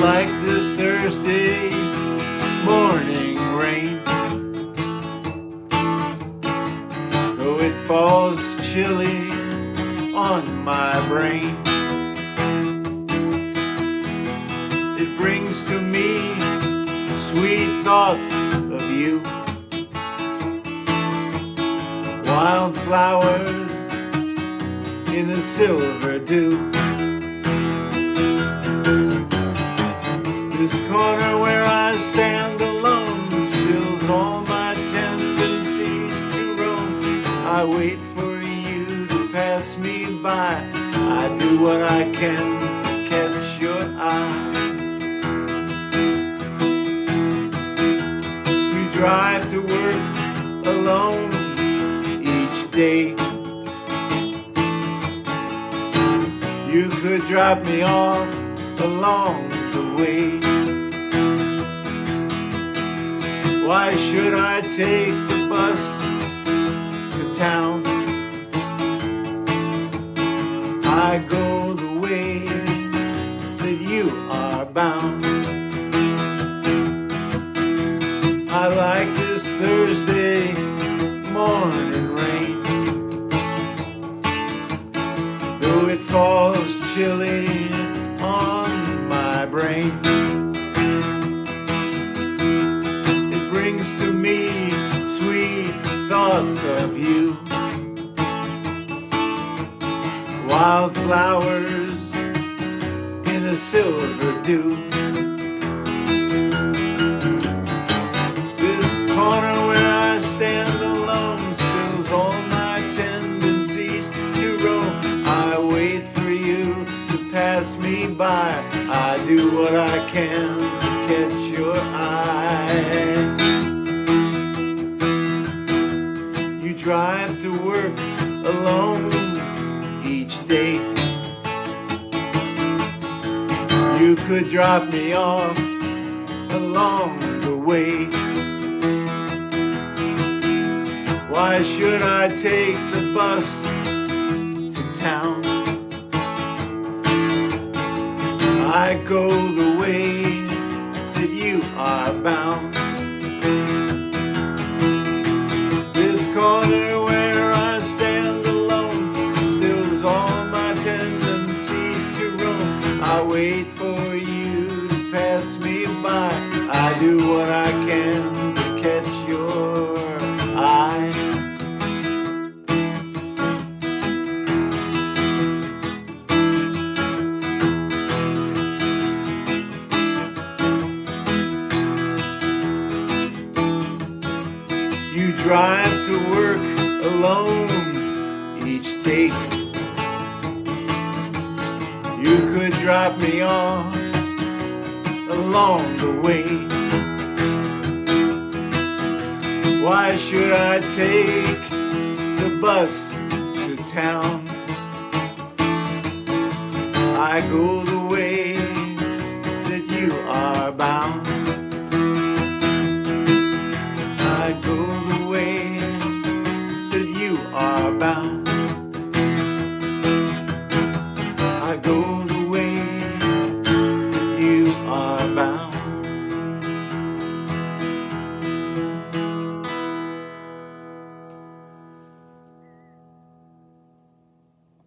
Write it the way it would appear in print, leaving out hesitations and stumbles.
like this Thursday morning rain, though it falls chilly on my brain. It brings to me sweet thoughts of you, wildflowers in the silver dew. This corner where I stand alone stills all my tendencies to roam. I wait for you to pass me by. I do what I can to catch your eye. You drive to work alone each day. You could drop me off along the way. Why should I take the bus to town? I go the way that you are bound. I like this Thursday morning rain, though it falls chilly on my brain. It brings to me sweet thoughts of you, wildflowers in a silver dew. This corner where I stand alone stills all my tendencies to roam. I wait for you to pass me by. I do what I can to catch your eye. You drive to work alone each day. You could drop me off along the way. Why should I take the bus to town? I go the way that you are bound. This corner where I stand alone stills all my tendencies to roam. I wait for you to pass me by. I do what I can to catch your eye. You drive to work alone each day. You could drop me off along the way. Why should I take the bus to town? I go the way that you are bound. I go the way that you are bound.